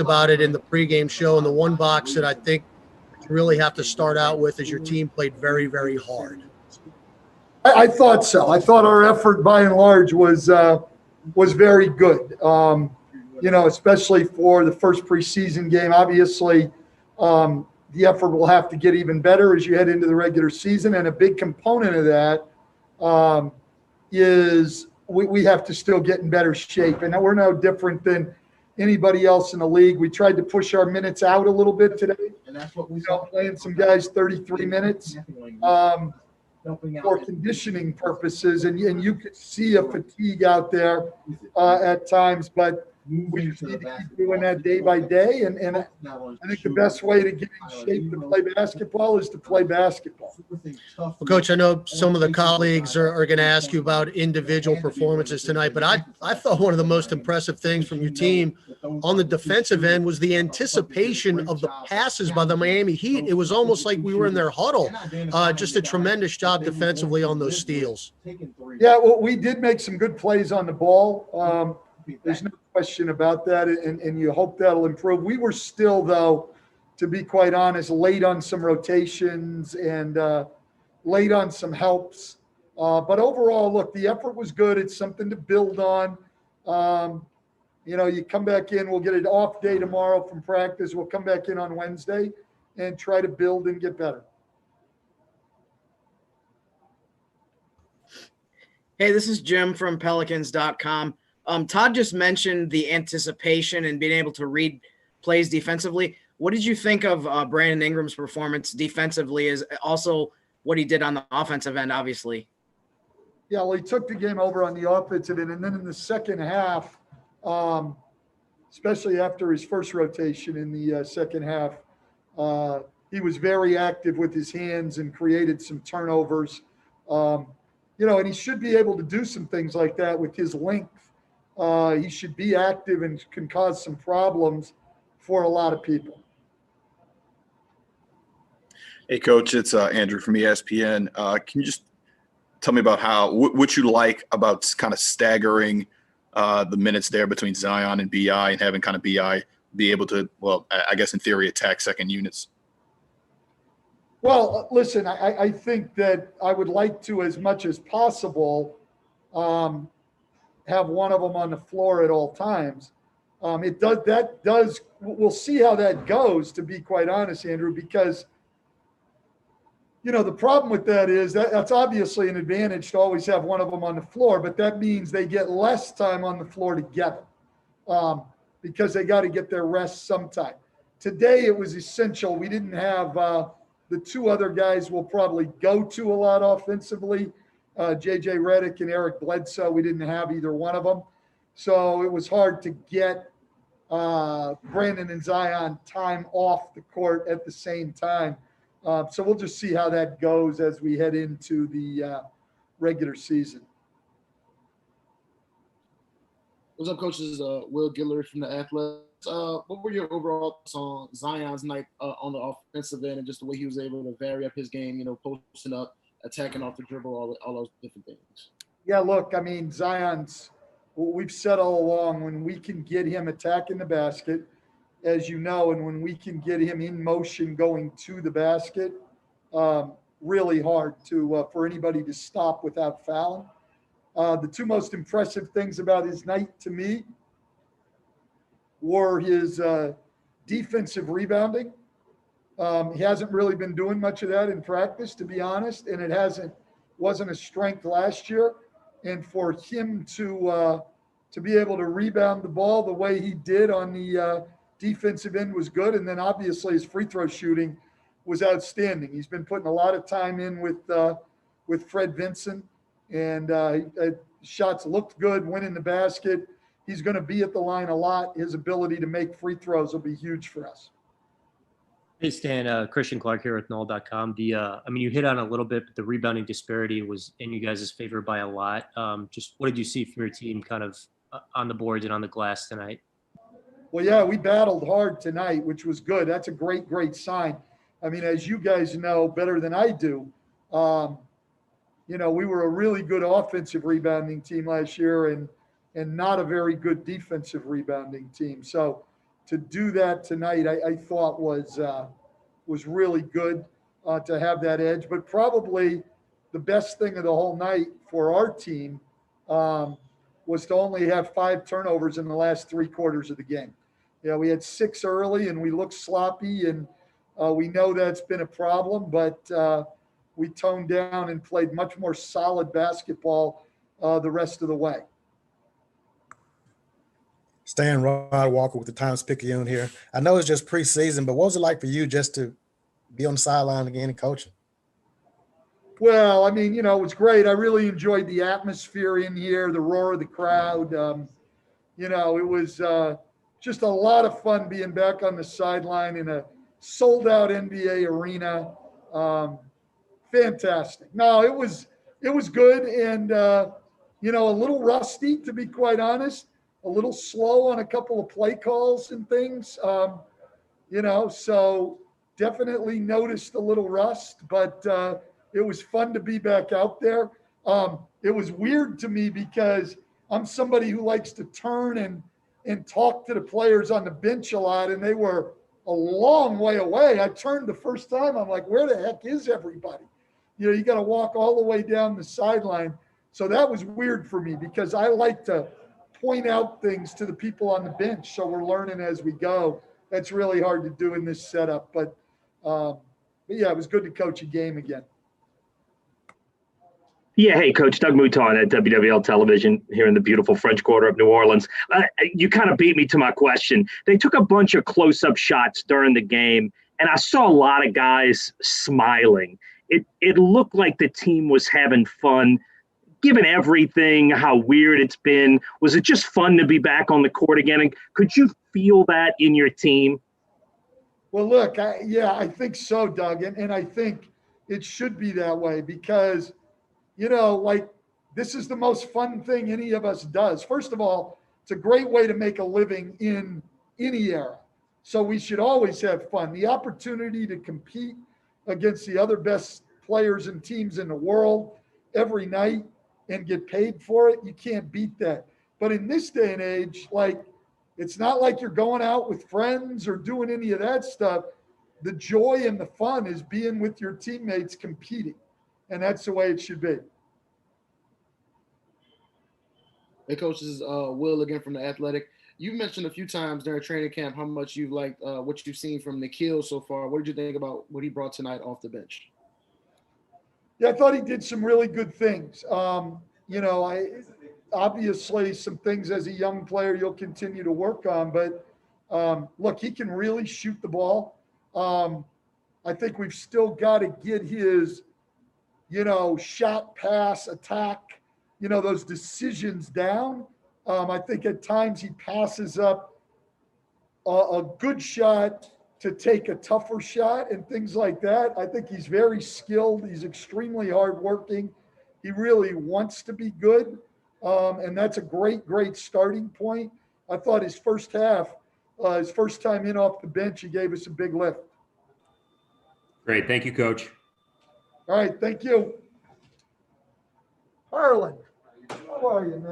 about it in the pregame show, and the one box that I think you really have to start out with is your team played very, very hard. I thought so. I thought our effort by and large was very good. Especially for the first preseason game. Obviously, the effort will have to get even better as you head into the regular season, and a big component of that is we have to still get in better shape. And we're no different than anybody else in the league. We tried to push our minutes out a little bit today. And that's what we saw, playing some guys 33 minutes for conditioning purpurposes. And you could see a fatigue out there at times, but we just need to keep doing that day by day. And I think the best way to get in shape to play basketball is to play basketball. Well, Coach, I know some of the colleagues are going to ask you about individual performances tonight, but I thought one of the most impressive things from your team on the defensive end was the anticipation of the passes by the Miami Heat. It was almost like we were in their huddle. Just a tremendous job defensively on those steals. Yeah, well, we did make some good plays on the ball. There's no question about that, and you hope that'll improve. We were still, though, to be quite honest, late on some rotations and late on some helps. But overall, look, the effort was good. It's something to build on. You come back in, we'll get an off day tomorrow from practice. We'll come back in on Wednesday and try to build and get better. Hey, this is Jim from Pelicans.com. Todd just mentioned the anticipation and being able to read plays defensively. What did you think of Brandon Ingram's performance defensively, is also what he did on the offensive end, obviously? Yeah, well, he took the game over on the offensive end. And then in the second half, especially after his first rotation in the second half, he was very active with his hands and created some turnovers. And he should be able to do some things like that with his length. He should be active and can cause some problems for a lot of people. Hey, Coach, it's Andrew from ESPN. Can you just tell me about what you like about kind of staggering the minutes there between Zion and BI, and having kind of BI be able to, well, I guess in theory, attack second units? Well, listen, I think that I would like to, as much as possible, have one of them on the floor at all times. We'll see how that goes, to be quite honest, Andrew, because, the problem with that is that's obviously an advantage to always have one of them on the floor, but that means they get less time on the floor together because they got to get their rest sometime. Today, it was essential. We didn't have the two other guys we'll probably go to a lot offensively, J.J. Redick and Eric Bledsoe. We didn't have either one of them. So it was hard to get Brandon and Zion time off the court at the same time. So we'll just see how that goes as we head into the regular season. What's up, Coach? This is Will Guillory from the Athletics. What were your overall thoughts on Zion's night on the offensive end, and just the way he was able to vary up his game, posting up, attacking off the dribble, all those different things? Yeah, look, I mean, we've said all along, when we can get him attacking the basket, as you know, and when we can get him in motion going to the basket, really hard for anybody to stop without fouling. The two most impressive things about his night to me were his defensive rebounding. He hasn't really been doing much of that in practice, to be honest, and it wasn't a strength last year. And for him to be able to rebound the ball the way he did on the defensive end was good. And then obviously his free throw shooting was outstanding. He's been putting a lot of time in with Fred Vincent, and shots looked good, went in the basket. He's going to be at the line a lot. His ability to make free throws will be huge for us. Hey, Stan, Christian Clark here with Null.com. You hit on a little bit, but the rebounding disparity was in you guys' favor by a lot. Just what did you see from your team kind of on the boards and on the glass tonight? Well, yeah, we battled hard tonight, which was good. That's a great, great sign. I mean, as you guys know better than I do, we were a really good offensive rebounding team last year and not a very good defensive rebounding team. So to do that tonight, I thought was really good to have that edge. But probably the best thing of the whole night for our team was to only have 5 turnovers in the last 3 quarters of the game. We had 6 early and we looked sloppy, and we know that's been a problem, but we toned down and played much more solid basketball the rest of the way. Stan Rod Walker with the Times-Picayune here. I know it's just preseason, but what was it like for you just to be on the sideline again and coaching? Well, I mean, it was great. I really enjoyed the atmosphere in here, the roar of the crowd. It was just a lot of fun being back on the sideline in a sold-out NBA arena. Fantastic. No, it was good, and a little rusty, to be quite honest. A little slow on a couple of play calls and things. So definitely noticed a little rust, but it was fun to be back out there. It was weird to me because I'm somebody who likes to turn and talk to the players on the bench a lot, and they were a long way away. I turned the first time. I'm like, where the heck is everybody? You got to walk all the way down the sideline. So that was weird for me because I like to point out things to the people on the bench. So we're learning as we go. That's really hard to do in this setup. But yeah, it was good to coach a game again. Yeah, hey, Coach. Doug Mouton at WWL Television here in the beautiful French Quarter of New Orleans. You kind of beat me to my question. They took a bunch of close-up shots during the game, and I saw a lot of guys smiling. It looked like the team was having fun. Given everything, how weird it's been, was it just fun to be back on the court again? And could you feel that in your team? Well, look, I think so, Doug. And I think it should be that way because, this is the most fun thing any of us does. First of all, it's a great way to make a living in any era. So we should always have fun. The opportunity to compete against the other best players and teams in the world every night and get paid for it, you can't beat that. But in this day and age, it's not like you're going out with friends or doing any of that stuff. The joy and the fun is being with your teammates competing. And that's the way it should be. Hey, Coach, this is Will again from The Athletic. You mentioned a few times during training camp how much you've liked what you've seen from Nikhil so far. What did you think about what he brought tonight off the bench? Yeah, I thought he did some really good things. Obviously some things as a young player you'll continue to work on, but look, he can really shoot the ball. I think we've still got to get his, shot, pass, attack, those decisions down. I think at times he passes up a good shot to take a tougher shot and things like that. I think he's very skilled. He's extremely hardworking. He really wants to be good. And that's a great, great starting point. I thought his first half, his first time in off the bench, he gave us a big lift. Great. Thank you, Coach. All right. Thank you. Harlan, how are you, man?